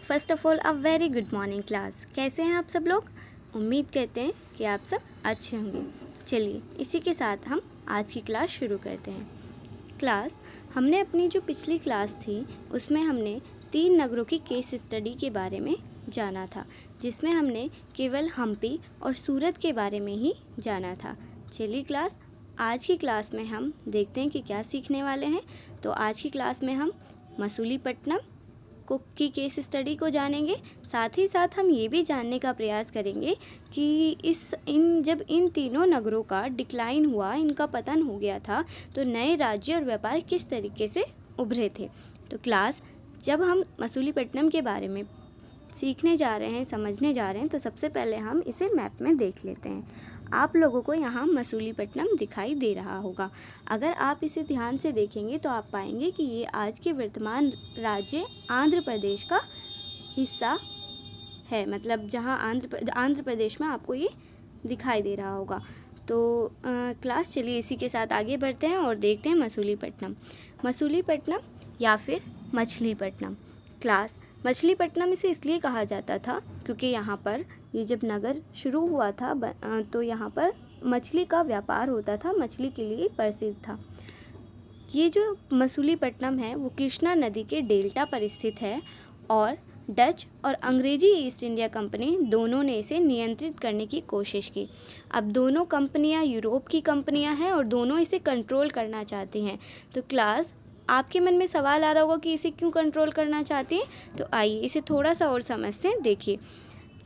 First of all a very good morning class. कैसे हैं आप सब लोग? उम्मीद करते हैं कि आप सब अच्छे होंगे। चलिए इसी के साथ हम आज की क्लास शुरू करते हैं। क्लास हमने अपनी जो पिछली क्लास थी उसमें हमने 3 नगरों की केस स्टडी के बारे में जाना था, जिसमें हमने केवल हम्पी और सूरत के बारे में ही जाना था। चलिए क्लास आज की क्लास में हम देखते हैं कि क्या सीखने वाले हैं। तो आज की क्लास में हम मसूलीपट्टनम की केस स्टडी को जानेंगे। साथ ही साथ हम ये भी जानने का प्रयास करेंगे कि जब इन तीनों नगरों का डिक्लाइन हुआ, इनका पतन हो गया था, तो नए राज्य और व्यापार किस तरीके से उभरे थे। तो क्लास जब हम मसूलीपट्टनम के बारे में सीखने जा रहे हैं, समझने जा रहे हैं, तो सबसे पहले हम इसे मैप में देख लेते हैं। आप लोगों को यहाँ मसूलीपट्टनम दिखाई दे रहा होगा। अगर आप इसे ध्यान से देखेंगे तो आप पाएंगे कि ये आज के वर्तमान राज्य आंध्र प्रदेश का हिस्सा है, मतलब जहाँ आंध्र प्रदेश में आपको ये दिखाई दे रहा होगा। तो क्लास चलिए इसी के साथ आगे बढ़ते हैं और देखते हैं मसूलीपट्टनम या फिर मछलीपट्टनम। क्लास मछलीपट्टनम इसे इसलिए कहा जाता था क्योंकि यहाँ पर ये जब नगर शुरू हुआ था तो यहाँ पर मछली का व्यापार होता था, मछली के लिए प्रसिद्ध था। ये जो मसूलीपट्टनम है वो कृष्णा नदी के डेल्टा पर स्थित है और डच और अंग्रेजी ईस्ट इंडिया कंपनी दोनों ने इसे नियंत्रित करने की कोशिश की। अब दोनों कंपनियां यूरोप की कंपनियां हैं और दोनों इसे कंट्रोल करना चाहती हैं। तो क्लास आपके मन में सवाल आ रहा होगा कि इसे क्यों कंट्रोल करना चाहती हैं, तो आइए इसे थोड़ा सा और समझते हैं। देखिए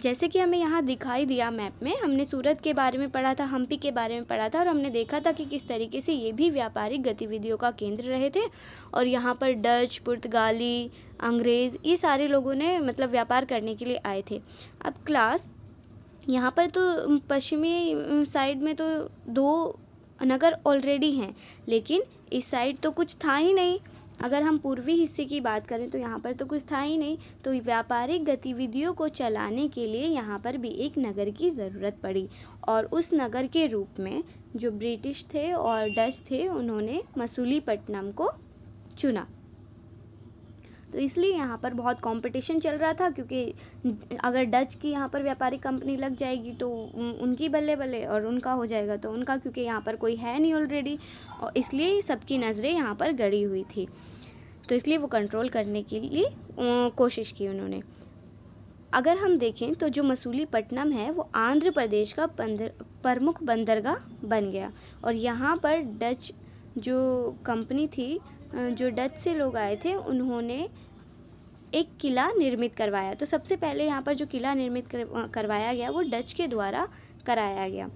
जैसे कि हमें यहाँ दिखाई दिया मैप में, हमने सूरत के बारे में पढ़ा था, हम्पी के बारे में पढ़ा था और हमने देखा था कि किस तरीके से ये भी व्यापारिक गतिविधियों का केंद्र रहे थे और यहाँ पर डच, पुर्तगाली, अंग्रेज़ ये सारे लोगों ने मतलब व्यापार करने के लिए आए थे। अब क्लास यहाँ पर तो पश्चिमी साइड में तो 2 नगर ऑलरेडी हैं, लेकिन इस साइड तो कुछ था ही नहीं। अगर हम पूर्वी हिस्से की बात करें तो यहाँ पर तो कुछ था ही नहीं। तो व्यापारिक गतिविधियों को चलाने के लिए यहाँ पर भी एक नगर की ज़रूरत पड़ी और उस नगर के रूप में जो ब्रिटिश थे और डच थे उन्होंने मसूलीपट्टनम को चुना। तो इसलिए यहाँ पर बहुत कंपटीशन चल रहा था, क्योंकि अगर डच की यहाँ पर व्यापारिक कंपनी लग जाएगी तो उनकी बल्ले बल्ले और उनका हो जाएगा तो उनका, क्योंकि यहाँ पर कोई है नहीं ऑलरेडी, और इसलिए सबकी नज़रें यहाँ पर गड़ी हुई थी। तो इसलिए वो कंट्रोल करने के लिए कोशिश की उन्होंने। अगर हम देखें तो जो मसूलीपट्टनम है वो आंध्र प्रदेश का प्रमुख बंदरगाह बन गया और यहाँ पर डच जो कंपनी थी, जो डच से लोग आए थे, उन्होंने एक किला निर्मित करवाया। तो सबसे पहले यहाँ पर जो किला निर्मित करवाया गया वो डच के द्वारा कराया गया।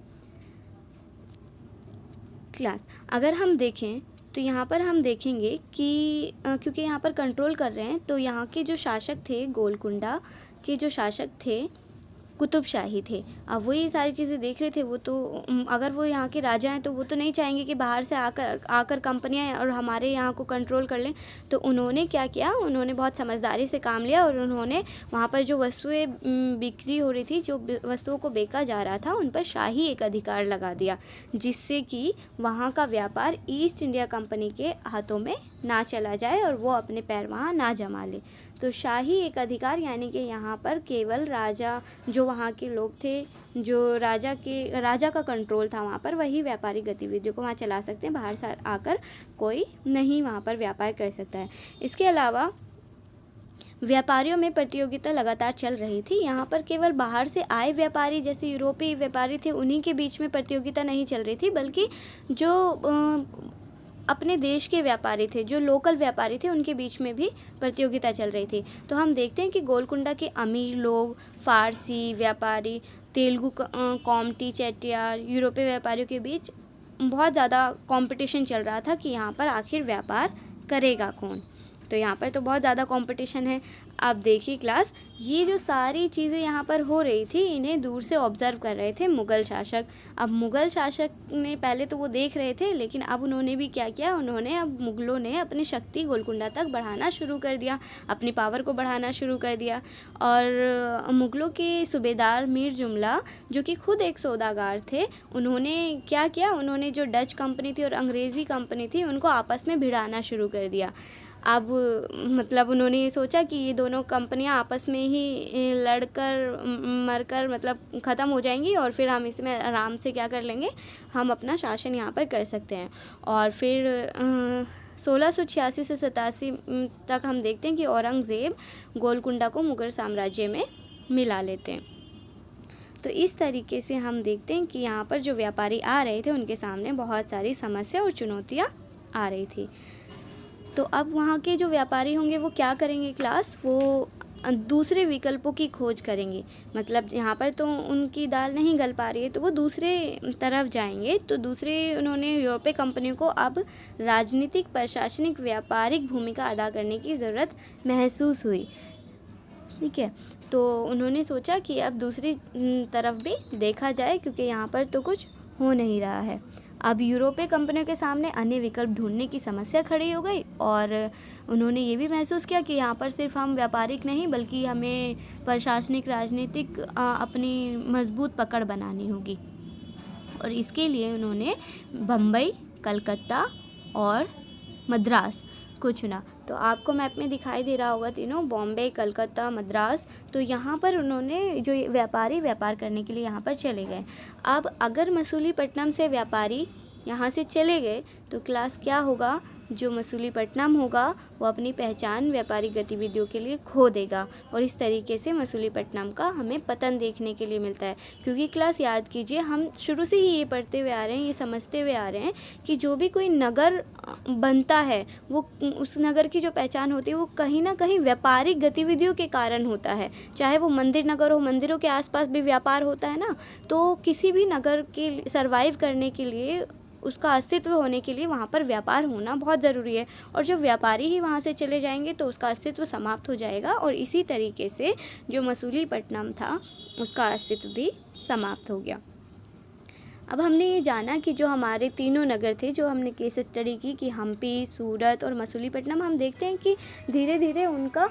क्लास अगर हम देखें तो यहाँ पर हम देखेंगे कि क्योंकि यहाँ पर कंट्रोल कर रहे हैं, तो यहाँ के जो शासक थे, गोलकुंडा के जो शासक थे, कुतुबशाही थे। अब वो ये सारी चीज़ें देख रहे थे। वो तो अगर वो यहाँ के राजा हैं तो वो तो नहीं चाहेंगे कि बाहर से आकर कंपनियाँ और हमारे यहाँ को कंट्रोल कर लें। तो उन्होंने क्या किया, उन्होंने बहुत समझदारी से काम लिया और उन्होंने वहाँ पर जो वस्तुएं बिक्री हो रही थी, जो वस्तुओं को बेचा जा रहा था, उन पर शाही एक अधिकार लगा दिया, जिससे कि वहाँ का व्यापार ईस्ट इंडिया कंपनी के हाथों में ना चला जाए और वो अपने पैर वहाँ ना जमा ले। तो शाही एक अधिकार यानी कि यहाँ पर केवल राजा, जो वहाँ के लोग थे, जो राजा का कंट्रोल था वहाँ पर, वही व्यापारिक गतिविधियों को वहाँ चला सकते हैं। बाहर से आकर कोई नहीं वहाँ पर व्यापार कर सकता है। इसके अलावा व्यापारियों में प्रतियोगिता लगातार चल रही थी। यहाँ पर केवल बाहर से आए व्यापारी, जैसे यूरोपीय व्यापारी थे, उन्हीं के बीच में प्रतियोगिता नहीं चल रही थी, बल्कि जो अपने देश के व्यापारी थे, जो लोकल व्यापारी थे, उनके बीच में भी प्रतियोगिता चल रही थी। तो हम देखते हैं कि गोलकुंडा के अमीर लोग, फारसी व्यापारी, तेलुगु कॉमटी चेट्टियार, यूरोपीय व्यापारियों के बीच बहुत ज़्यादा कंपटीशन चल रहा था कि यहाँ पर आखिर व्यापार करेगा कौन। तो यहाँ पर तो बहुत ज़्यादा कंपटीशन है। अब देखिए क्लास, ये जो सारी चीज़ें यहाँ पर हो रही थी, इन्हें दूर से ऑब्ज़र्व कर रहे थे मुग़ल शासक। अब मुग़ल शासक ने पहले तो वो देख रहे थे, लेकिन अब उन्होंने भी क्या किया, अब मुग़लों ने अपनी शक्ति गोलकुंडा तक बढ़ाना शुरू कर दिया, अपनी पावर को बढ़ाना शुरू कर दिया। और मुग़लों के सूबेदार मीर जुमला, जो कि खुद एक सौदागर थे, उन्होंने क्या किया, उन्होंने जो डच कंपनी थी और अंग्रेज़ी कंपनी थी, उनको आपस में भिड़ाना शुरू कर दिया। अब मतलब उन्होंने ये सोचा कि ये दोनों कंपनियां आपस में ही लड़कर मरकर मतलब ख़त्म हो जाएंगी और फिर हम इसमें आराम से क्या कर लेंगे, हम अपना शासन यहाँ पर कर सकते हैं। और फिर 1686 से 87 तक हम देखते हैं कि औरंगज़ेब गोलकुंडा को मुगल साम्राज्य में मिला लेते हैं। तो इस तरीके से हम देखते हैं कि यहाँ पर जो व्यापारी आ रहे थे उनके सामने बहुत सारी समस्या और चुनौतियाँ आ रही थी। तो अब वहाँ के जो व्यापारी होंगे वो क्या करेंगे क्लास, वो दूसरे विकल्पों की खोज करेंगे। मतलब यहाँ पर तो उनकी दाल नहीं गल पा रही है तो वो दूसरे तरफ जाएंगे। तो दूसरे उन्होंने यूरोपीय कंपनियों को अब राजनीतिक, प्रशासनिक, व्यापारिक भूमिका अदा करने की ज़रूरत महसूस हुई। ठीक है, तो उन्होंने सोचा कि अब दूसरी तरफ भी देखा जाए क्योंकि यहाँ पर तो कुछ हो नहीं रहा है। अब यूरोपीय कंपनियों के सामने अन्य विकल्प ढूंढने की समस्या खड़ी हो गई और उन्होंने ये भी महसूस किया कि यहाँ पर सिर्फ हम व्यापारिक नहीं बल्कि हमें प्रशासनिक, राजनीतिक अपनी मजबूत पकड़ बनानी होगी। और इसके लिए उन्होंने बम्बई, कलकत्ता और मद्रास को चुना। तो आपको मैप में दिखाई दे रहा होगा तीनों, बॉम्बे, कलकत्ता, मद्रास। तो यहाँ पर उन्होंने जो व्यापारी व्यापार करने के लिए यहाँ पर चले गए। अब अगर मसूलीपट्टनम से व्यापारी यहाँ से चले गए तो क्लास क्या होगा, जो मसूलीपट्टनम होगा वो अपनी पहचान व्यापारिक गतिविधियों के लिए खो देगा और इस तरीके से मसूलीपट्टनम का हमें पतन देखने के लिए मिलता है। क्योंकि क्लास याद कीजिए, हम शुरू से ही ये पढ़ते हुए आ रहे हैं, ये समझते हुए आ रहे हैं कि जो भी कोई नगर बनता है वो उस नगर की जो पहचान होती है वो कहीं ना कहीं व्यापारिक गतिविधियों के कारण होता है। चाहे वो मंदिर नगर हो, मंदिरों के आसपास भी व्यापार होता है ना। तो किसी भी नगर के सर्वाइव करने के लिए, उसका अस्तित्व होने के लिए वहाँ पर व्यापार होना बहुत ज़रूरी है। और जब व्यापारी ही वहाँ से चले जाएंगे तो उसका अस्तित्व समाप्त हो जाएगा और इसी तरीके से जो मसूलीपट्टनम था उसका अस्तित्व भी समाप्त हो गया। अब हमने ये जाना कि जो हमारे तीनों नगर थे, जो हमने केस स्टडी की कि हम्पी, सूरत और मसूलीपट्टनम, हम देखते हैं कि धीरे धीरे उनका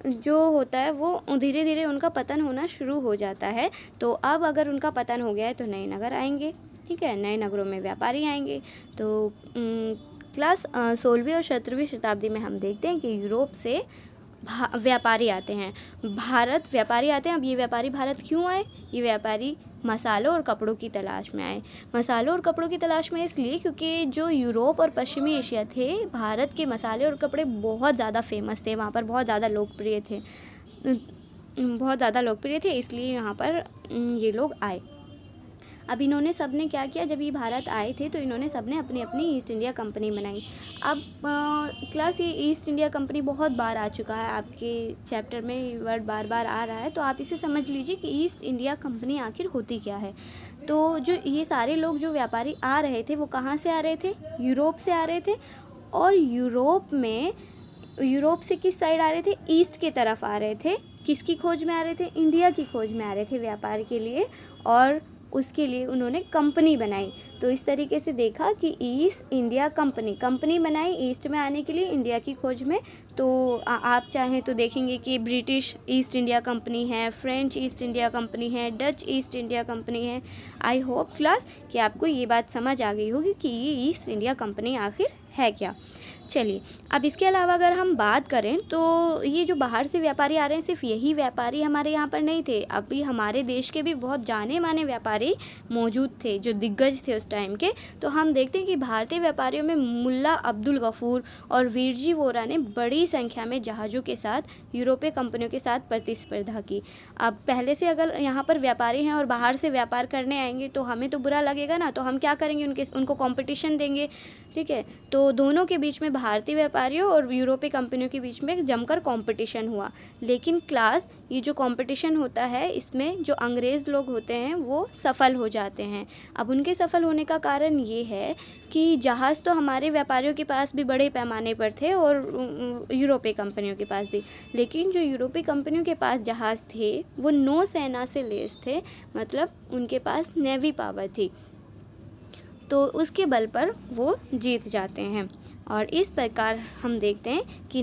जो होता है वो धीरे धीरे उनका पतन होना शुरू हो जाता है। तो अब अगर उनका पतन हो गया है तो नए नगर आएंगे। ठीक है, नए नगरों में व्यापारी आएंगे। तो क्लास 16वीं और 17वीं शताब्दी में हम देखते हैं कि यूरोप से व्यापारी आते हैं, भारत व्यापारी आते हैं। अब ये व्यापारी भारत क्यों आए? ये व्यापारी मसालों और कपड़ों की तलाश में आए। मसालों और कपड़ों की तलाश में इसलिए क्योंकि जो यूरोप और पश्चिमी एशिया थे, भारत के मसाले और कपड़े बहुत ज़्यादा फेमस थे, वहाँ पर बहुत ज़्यादा लोकप्रिय थे, इसलिए यहाँ पर ये लोग आए। अब इन्होंने सब ने क्या किया, जब ये भारत आए थे तो इन्होंने सब ने अपनी अपनी ईस्ट इंडिया कंपनी बनाई। अब क्लास ये ईस्ट इंडिया कंपनी बहुत बार आ चुका है, आपके चैप्टर में ये वर्ड बार बार आ रहा है, तो आप इसे समझ लीजिए कि ईस्ट इंडिया कंपनी आखिर होती क्या है। तो जो ये सारे लोग जो व्यापारी आ रहे थे वो कहाँ से आ रहे थे? यूरोप से आ रहे थे। और यूरोप से किस साइड आ रहे थे? ईस्ट की तरफ आ रहे थे। किसकी खोज में आ रहे थे? इंडिया की खोज में आ रहे थे व्यापार के लिए, और उसके लिए उन्होंने कंपनी बनाई। तो इस तरीके से देखा कि ईस्ट इंडिया कंपनी बनाई ईस्ट में आने के लिए, इंडिया की खोज में। तो आप चाहें तो देखेंगे कि ब्रिटिश ईस्ट इंडिया कंपनी है, फ्रेंच ईस्ट इंडिया कंपनी है, डच ईस्ट इंडिया कंपनी है। आई होप क्लास कि आपको ये बात समझ आ गई होगी कि ये ईस्ट इंडिया कंपनी आखिर है क्या। चलिए, अब इसके अलावा अगर हम बात करें तो ये जो बाहर से व्यापारी आ रहे हैं, सिर्फ यही व्यापारी हमारे यहाँ पर नहीं थे। अभी हमारे देश के भी बहुत जाने माने व्यापारी मौजूद थे जो दिग्गज थे उस टाइम के। तो हम देखते हैं कि भारतीय व्यापारियों में मुल्ला अब्दुल गफूर और वीरजी वोरा ने बड़ी संख्या में जहाज़ों के साथ यूरोपीय कंपनियों के साथ प्रतिस्पर्धा की। अब पहले से अगर यहाँ पर व्यापारी हैं और बाहर से व्यापार करने आएंगे तो हमें तो बुरा लगेगा ना, तो हम क्या करेंगे, उनको कॉम्पिटिशन देंगे। ठीक है, तो दोनों के बीच में, भारतीय व्यापारियों और यूरोपीय कंपनियों के बीच में जमकर कंपटीशन हुआ। लेकिन क्लास ये जो कंपटीशन होता है इसमें जो अंग्रेज़ लोग होते हैं वो सफल हो जाते हैं। अब उनके सफल होने का कारण ये है कि जहाज़ तो हमारे व्यापारियों के पास भी बड़े पैमाने पर थे और यूरोपीय कंपनियों के पास भी, लेकिन जो यूरोपीय कंपनियों के पास जहाज़ थे वो नौसेना से लैस थे, मतलब उनके पास नेवी पावर थी। तो उसके बल पर वो जीत जाते हैं। और इस प्रकार हम देखते हैं कि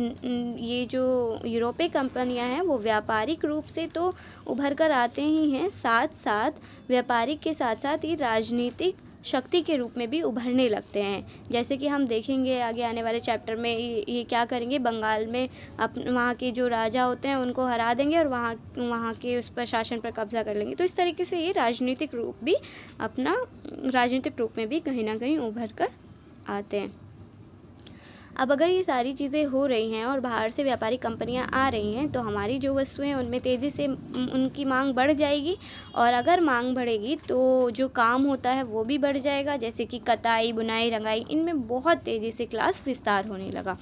ये जो यूरोपीय कंपनियां हैं वो व्यापारिक रूप से तो उभर कर आते ही हैं, साथ साथ व्यापारिक के साथ साथ ये राजनीतिक शक्ति के रूप में भी उभरने लगते हैं। जैसे कि हम देखेंगे आगे आने वाले चैप्टर में ये क्या करेंगे, बंगाल में वहाँ के जो राजा होते हैं उनको हरा देंगे और वहाँ के उस पर शासन पर कब्जा कर लेंगे। तो इस तरीके से ये राजनीतिक रूप में भी कहीं ना कहीं उभर कर आते हैं। अब अगर ये सारी चीज़ें हो रही हैं और बाहर से व्यापारी कंपनियां आ रही हैं तो हमारी जो वस्तुएं उनमें तेज़ी से उनकी मांग बढ़ जाएगी, और अगर मांग बढ़ेगी तो जो काम होता है वो भी बढ़ जाएगा। जैसे कि कताई, बुनाई, रंगाई, इनमें बहुत तेज़ी से क्लास विस्तार होने लगा।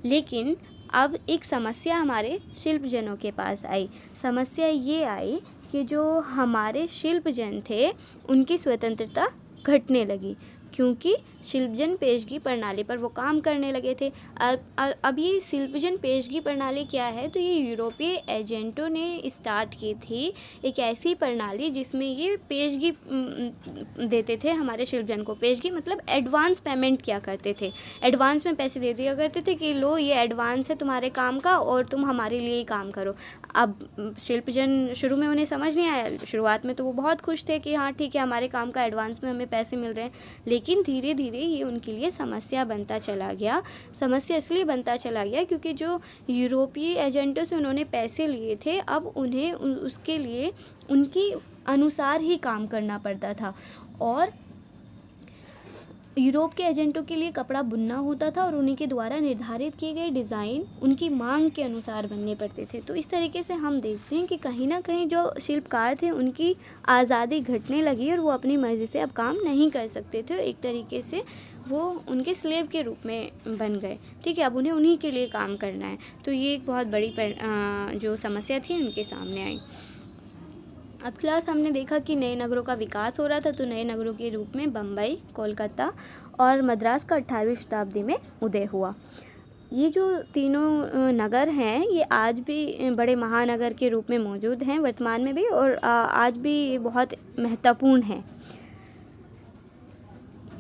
लेकिन अब एक समस्या हमारे शिल्पजनों के पास आई। समस्या ये आई कि जो हमारे शिल्पजन थे उनकी स्वतंत्रता घटने लगी, क्योंकि शिल्पजन पेशगी प्रणाली पर वो काम करने लगे थे। अब ये शिल्पजन पेशगी प्रणाली क्या है, तो ये यूरोपीय एजेंटों ने स्टार्ट की थी एक ऐसी प्रणाली जिसमें ये पेशगी देते थे हमारे शिल्पजन को। पेशगी मतलब एडवांस पेमेंट किया करते थे, एडवांस में पैसे दे दिया करते थे कि लो ये एडवांस है तुम्हारे काम का और तुम हमारे लिए ही काम करो। अब शिल्पजन शुरू में उन्हें समझ नहीं आया, शुरुआत में तो वो बहुत खुश थे कि हाँ ठीक है हमारे काम का एडवांस में हमें पैसे मिल रहे हैं, लेकिन धीरे धीरे ये उनके लिए समस्या बनता चला गया। समस्या इसलिए बनता चला गया क्योंकि जो यूरोपीय एजेंटों से उन्होंने पैसे लिए थे अब उन्हें उसके लिए उनकी अनुसार ही काम करना पड़ता था, और यूरोप के एजेंटों के लिए कपड़ा बुनना होता था और उन्हीं के द्वारा निर्धारित किए गए डिज़ाइन उनकी मांग के अनुसार बनने पड़ते थे। तो इस तरीके से हम देखते हैं कि कहीं ना कहीं जो शिल्पकार थे उनकी आज़ादी घटने लगी और वो अपनी मर्ज़ी से अब काम नहीं कर सकते थे। एक तरीके से वो उनके स्लेव के रूप में बन गए। ठीक है, अब उन्हें उन्हीं के लिए काम करना है। तो ये एक बहुत बड़ी जो समस्या थी उनके सामने आई। अब क्लास हमने देखा कि नए नगरों का विकास हो रहा था, तो नए नगरों के रूप में बम्बई, कोलकाता और मद्रास का 18वीं शताब्दी में उदय हुआ। ये जो तीनों नगर हैं ये आज भी बड़े महानगर के रूप में मौजूद हैं वर्तमान में भी, और आज भी बहुत महत्वपूर्ण हैं।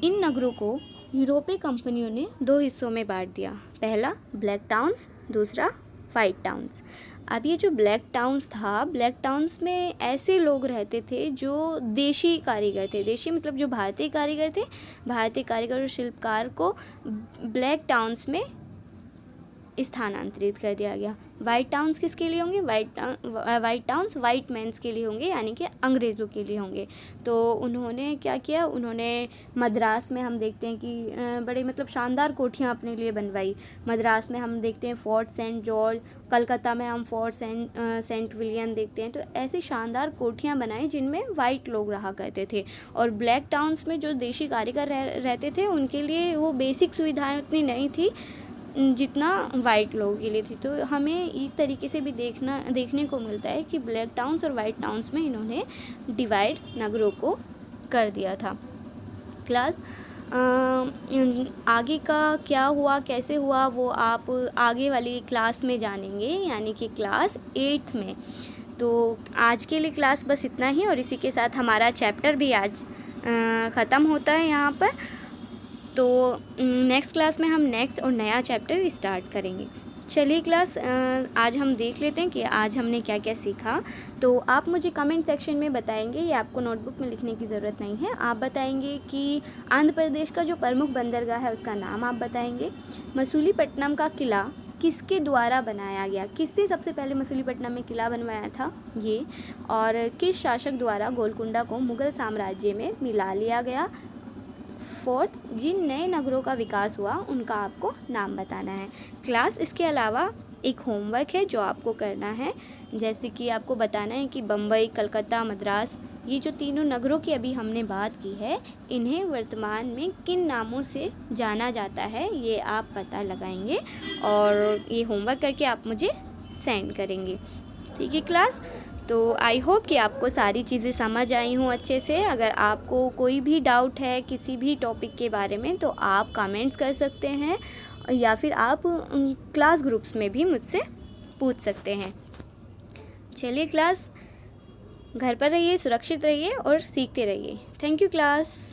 इन नगरों को यूरोपीय कंपनियों ने 2 हिस्सों में बांट दिया, पहला ब्लैक टाउन्स, दूसरा वाइट टाउन्स। अब ये जो ब्लैक टाउन्स था, ब्लैक टाउन्स में ऐसे लोग रहते थे जो देशी कारीगर थे। देशी मतलब जो भारतीय कारीगर थे, भारतीय कारीगर और शिल्पकार को ब्लैक टाउन्स में स्थानांतरित कर दिया गया। वाइट टाउन्स किसके लिए होंगे? वाइट टाउन्स वाइट मैन्स के लिए होंगे, यानी कि अंग्रेज़ों के लिए होंगे। तो उन्होंने क्या किया, उन्होंने मद्रास में हम देखते हैं कि बड़े मतलब शानदार कोठियाँ अपने लिए बनवाई। मद्रास में हम देखते हैं फोर्ट सेंट जॉर्ज, कलकत्ता में हम फोर्ट सेंट विलियम देखते हैं। तो ऐसी शानदार कोठियाँ बनाई जिनमें वाइट लोग रहा करते थे, और ब्लैक टाउन्स में जो देशी कारीगर रहते थे उनके लिए वो बेसिक सुविधाएँ उतनी नहीं थी जितना वाइट लोगों के लिए थी। तो हमें इस तरीके से भी देखने को मिलता है कि ब्लैक टाउन्स और वाइट टाउन्स में इन्होंने डिवाइड नगरों को कर दिया था। क्लास आगे का क्या हुआ, कैसे हुआ, वो आप आगे वाली क्लास में जानेंगे, यानी कि क्लास 8th में। तो आज के लिए क्लास बस इतना ही, और इसी के साथ हमारा चैप्टर भी आज ख़त्म होता है यहाँ पर। तो नेक्स्ट क्लास में हम नेक्स्ट और नया चैप्टर स्टार्ट करेंगे। चलिए क्लास, आज हम देख लेते हैं कि आज हमने क्या क्या सीखा। तो आप मुझे कमेंट सेक्शन में बताएंगे, ये आपको नोटबुक में लिखने की ज़रूरत नहीं है। आप बताएंगे कि आंध्र प्रदेश का जो प्रमुख बंदरगाह है उसका नाम आप बताएंगे। मसूलीपट्टनम का किला किसके द्वारा बनाया गया, किसने सबसे पहले मसूलीपट्टनम में किला बनवाया था ये, और किस शासक द्वारा गोलकुंडा को मुग़ल साम्राज्य में मिला लिया गया। 4th, जिन नए नगरों का विकास हुआ उनका आपको नाम बताना है। क्लास इसके अलावा एक होमवर्क है जो आपको करना है, जैसे कि आपको बताना है कि बम्बई, कलकत्ता, मद्रास, ये जो तीनों नगरों की अभी हमने बात की है, इन्हें वर्तमान में किन नामों से जाना जाता है ये आप पता लगाएंगे, और ये होमवर्क करके आप मुझे सेंड करेंगे। ठीक है क्लास, तो आई होप कि आपको सारी चीज़ें समझ आई हूँ अच्छे से। अगर आपको कोई भी डाउट है किसी भी टॉपिक के बारे में तो आप कमेंट्स कर सकते हैं, या फिर आप क्लास ग्रुप्स में भी मुझसे पूछ सकते हैं। चलिए क्लास, घर पर रहिए, सुरक्षित रहिए और सीखते रहिए। Thank you class.